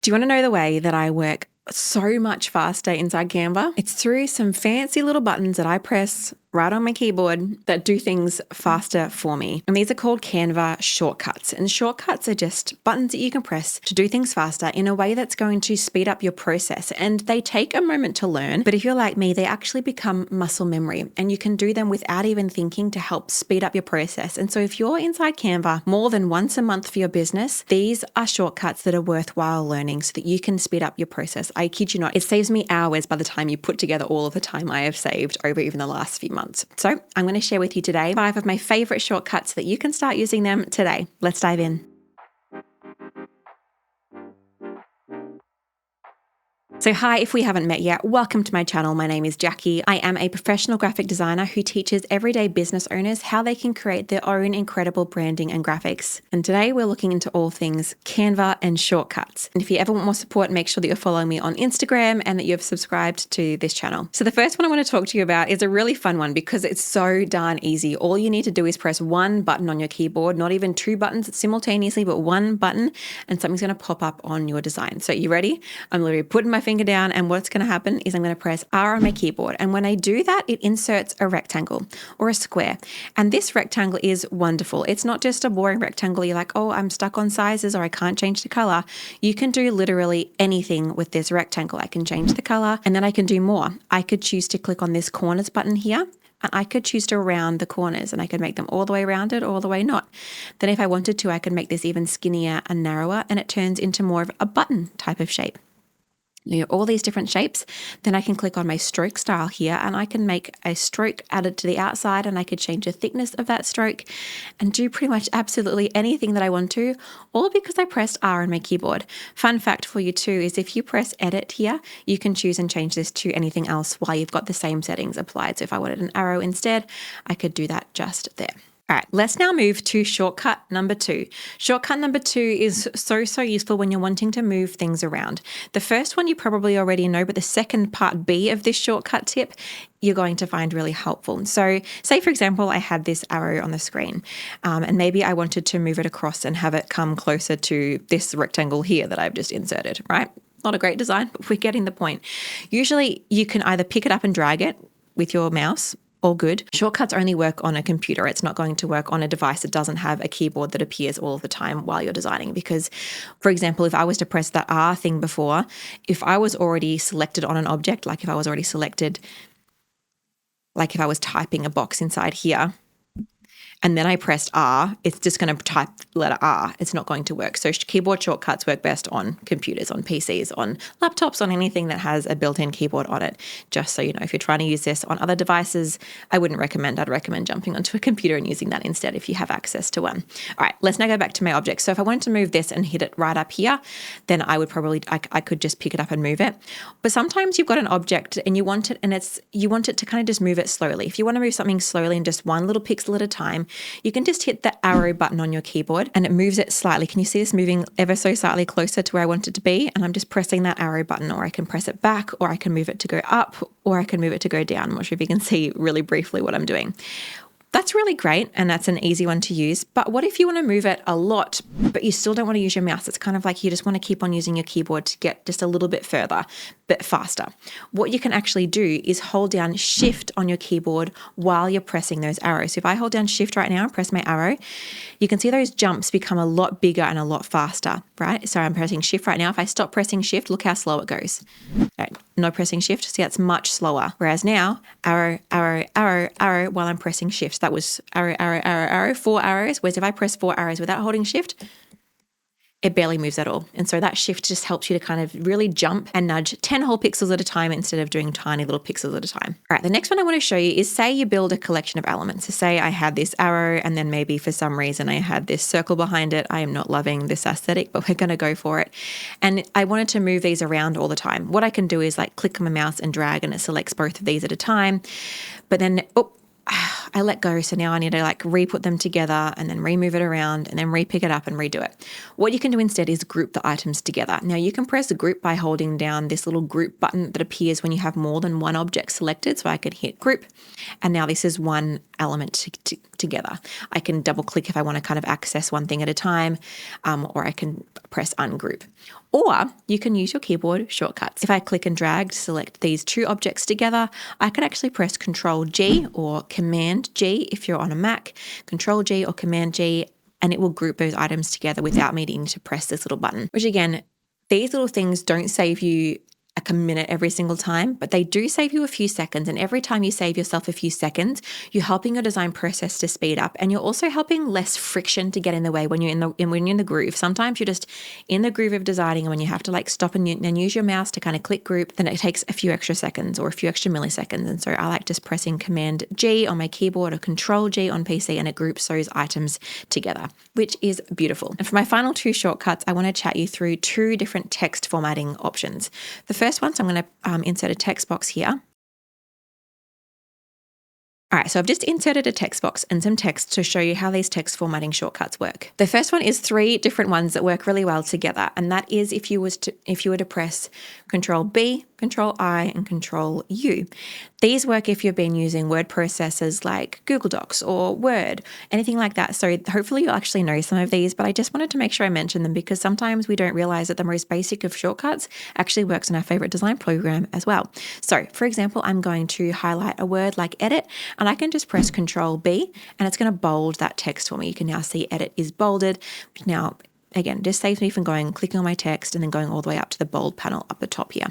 Do you want to know the way that I work so much faster inside Canva? It's through some fancy little buttons that I press right on my keyboard that do things faster for me. And these are called Canva shortcuts. And shortcuts are just buttons that you can press to do things faster in a way that's going to speed up your process. And they take a moment to learn, but if you're like me, they actually become muscle memory and you can do them without even thinking to help speed up your process. And so if you're inside Canva more than once a month for your business, these are shortcuts that are worthwhile learning so that you can speed up your process. I kid you not, it saves me hours by the time you put together all of the time I have saved over even the last few months. So I'm going to share with you today 5 of my favorite shortcuts that you can start using them today. Let's dive in. So hi, if we haven't met yet, welcome to my channel. My name is Jacqui. I am a professional graphic designer who teaches everyday business owners how they can create their own incredible branding and graphics. And today we're looking into all things Canva and shortcuts. And if you ever want more support, make sure that you're following me on Instagram and that you've subscribed to this channel. So the first one I want to talk to you about is a really fun one because it's so darn easy. All you need to do is press one button on your keyboard, not even 2 buttons simultaneously, but one button, and something's going to pop up on your design. So you ready? I'm literally putting my finger down, and what's going to happen is I'm going to press R on my keyboard, and when I do that, it inserts a rectangle or a square. And this rectangle is wonderful. It's not just a boring rectangle. You're like, oh, I'm stuck on sizes or I can't change the color. You can do literally anything with this rectangle. I can change the color and then I can do more. I could choose to click on this corners button here, and I could choose to round the corners and I could make them all the way rounded, all the way not. Then if I wanted to, I could make this even skinnier and narrower, and it turns into more of a button type of shape. You know, all these different shapes. Then I can click on my stroke style here and I can make a stroke added to the outside, and I could change the thickness of that stroke and do pretty much absolutely anything that I want to, all because I pressed R on my keyboard. Fun fact for you too is if you press edit here, you can choose and change this to anything else while you've got the same settings applied. So if I wanted an arrow instead, I could do that just there. All right, let's now move to shortcut number 2. Shortcut number 2 is so useful when you're wanting to move things around. The first one you probably already know, but the second part B of this shortcut tip, you're going to find really helpful. So say, for example, I had this arrow on the screen and maybe I wanted to move it across and have it come closer to this rectangle here that I've just inserted, right? Not a great design, but we're getting the point. Usually you can either pick it up and drag it with your mouse. All good. Shortcuts only work on a computer. It's not going to work on a device that doesn't have a keyboard that appears all the time while you're designing. Because, for example, if I was to press that R thing before, if I was already selected on an object, like if I was already selected, like if I was typing a box inside here, and then I pressed R, it's just going to type letter R. It's not going to work. So keyboard shortcuts work best on computers, on PCs, on laptops, on anything that has a built-in keyboard on it. Just so you know, if you're trying to use this on other devices, I wouldn't recommend. I'd recommend jumping onto a computer and using that instead if you have access to one. All right, let's now go back to my object. So if I wanted to move this and hit it right up here, then I would probably, I could just pick it up and move it. But sometimes you've got an object and you want it, and you want it to kind of just move it slowly. If you want to move something slowly in just one little pixel at a time, you can just hit the arrow button on your keyboard and it moves it slightly. Can you see this moving ever so slightly closer to where I want it to be? And I'm just pressing that arrow button, or I can press it back, or I can move it to go up, or I can move it to go down. I'm not sure if you can see really briefly what I'm doing. That's really great, and that's an easy one to use. But what if you want to move it a lot, but you still don't want to use your mouse? It's kind of like you just want to keep on using your keyboard to get just a little bit further, bit faster. What you can actually do is hold down Shift on your keyboard while you're pressing those arrows. So if I hold down Shift right now and press my arrow, you can see those jumps become a lot bigger and a lot faster, right? So I'm pressing Shift right now. If I stop pressing Shift, look how slow it goes. All right, not pressing Shift, see that's much slower. Whereas now, arrow, arrow, arrow, arrow while I'm pressing Shift. That was arrow, arrow, arrow, arrow, 4 arrows. Whereas if I press 4 arrows without holding Shift, it barely moves at all. And so that shift just helps you to kind of really jump and nudge 10 whole pixels at a time instead of doing tiny little pixels at a time. All right, the next one I want to show you is, say you build a collection of elements. So say I had this arrow and then maybe for some reason I had this circle behind it. I am not loving this aesthetic, but we're going to go for it. And I wanted to move these around all the time. What I can do is like click on my mouse and drag, and it selects both of these at a time. But then, I let go. So now I need to like re-put them together and then remove it around and then re-pick it up and redo it. What you can do instead is group the items together. Now you can press group by holding down this little group button that appears when you have more than one object selected. So I could hit group, and now this is one element together. I can double click if I want to kind of access one thing at a time, or I can press ungroup. Or you can use your keyboard shortcuts. If I click and drag to select these two objects together, I could actually press Ctrl+G or Command+G if you're on a Mac, Ctrl+G or Command+G, and it will group those items together without me needing to press this little button, which again, these little things don't save you a minute every single time, but they do save you a few seconds. And every time you save yourself a few seconds, you're helping your design process to speed up, and you're also helping less friction to get in the way when you're in the groove. Sometimes you're just in the groove of designing, and when you have to like stop and use your mouse to kind of click group, then it takes a few extra seconds or a few extra milliseconds. And so I like just pressing Command+G on my keyboard or Ctrl+G on PC, and it groups those items together, which is beautiful. And for my final two shortcuts, I want to chat you through two different text formatting options. The first one, so I'm going to insert a text box here. All right, so I've just inserted a text box and some text to show you how these text formatting shortcuts work. The first one is three different ones that work really well together, and that is if you were to press Ctrl+B, Ctrl+I, and Ctrl+U. These work if you've been using word processors like Google Docs or Word, anything like that. So hopefully you'll actually know some of these, but I just wanted to make sure I mention them because sometimes we don't realize that the most basic of shortcuts actually works in our favorite design program as well. So for example, I'm going to highlight a word like edit, and I can just press Ctrl+B and it's going to bold that text for me. You can now see edit is bolded. Now, again, this saves me from clicking on my text and then going all the way up to the bold panel up the top here.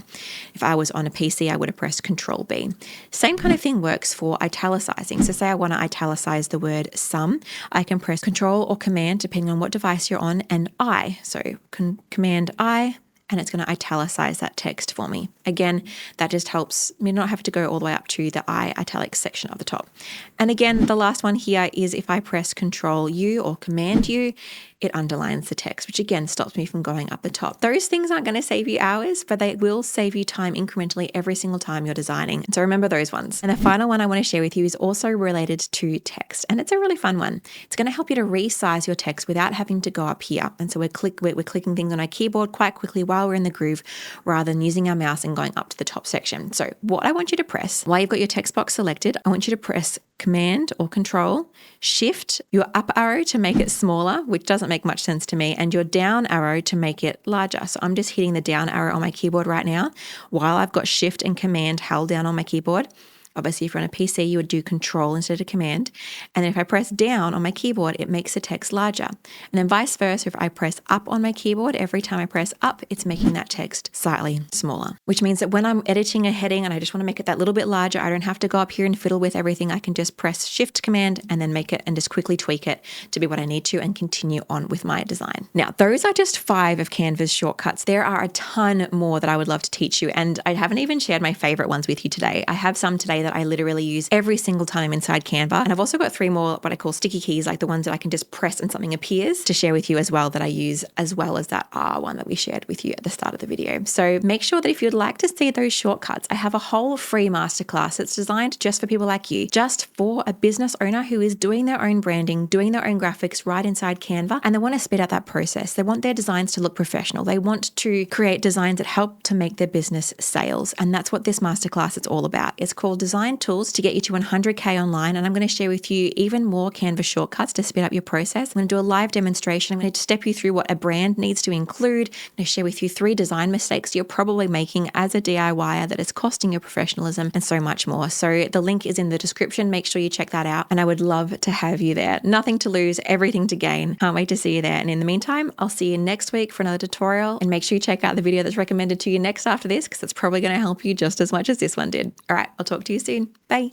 If I was on a PC, I would have pressed Ctrl+B. Same kind of thing works for italicizing. So say I want to italicize the word sum, I can press Control or Command, depending on what device you're on, and I. So Command-I, and it's going to italicize that text for me. Again, that just helps me not have to go all the way up to the I italic section of the top. And again, the last one here is if I press Ctrl+U or Command+U, it underlines the text, which again stops me from going up the top. Those things aren't going to save you hours, but they will save you time incrementally every single time you're designing. So remember those ones. And the final one I want to share with you is also related to text, and it's a really fun one. It's going to help you to resize your text without having to go up here. And so we're clicking things on our keyboard quite quickly while we're in the groove, rather than using our mouse and going up to the top section. So what I want you to press, while you've got your text box selected, I want you to press Command or Control, Shift, your up arrow to make it smaller, which doesn't make much sense to me, and your down arrow to make it larger. So I'm just hitting the down arrow on my keyboard right now while I've got Shift and Command held down on my keyboard. Obviously, if you're on a PC, you would do Control instead of Command. And then if I press down on my keyboard, it makes the text larger. And then vice versa, if I press up on my keyboard, every time I press up, it's making that text slightly smaller, which means that when I'm editing a heading and I just want to make it that little bit larger, I don't have to go up here and fiddle with everything. I can just press Shift Command and then make it and just quickly tweak it to be what I need to and continue on with my design. Now, those are just 5 of Canva's shortcuts. There are a ton more that I would love to teach you, and I haven't even shared my favorite ones with you today. I have some today that I literally use every single time inside Canva. And I've also got 3 more what I call sticky keys, like the ones that I can just press and something appears, to share with you as well, that I use, as well as that R one that we shared with you at the start of the video. So make sure that if you'd like to see those shortcuts, I have a whole free masterclass that's designed just for people like you, just for a business owner who is doing their own branding, doing their own graphics right inside Canva, and they want to speed up that process. They want their designs to look professional. They want to create designs that help to make their business sales. And that's what this masterclass is all about. It's called Design Tools to get you to 100K online. And I'm going to share with you even more Canva shortcuts to speed up your process. I'm going to do a live demonstration. I'm going to step you through what a brand needs to include. I'm going to share with you 3 design mistakes you're probably making as a DIYer that is costing your professionalism, and so much more. So the link is in the description. Make sure you check that out. And I would love to have you there. Nothing to lose, everything to gain. Can't wait to see you there. And in the meantime, I'll see you next week for another tutorial. And make sure you check out the video that's recommended to you next after this, because it's probably going to help you just as much as this one did. All right, I'll talk to you soon. Bye.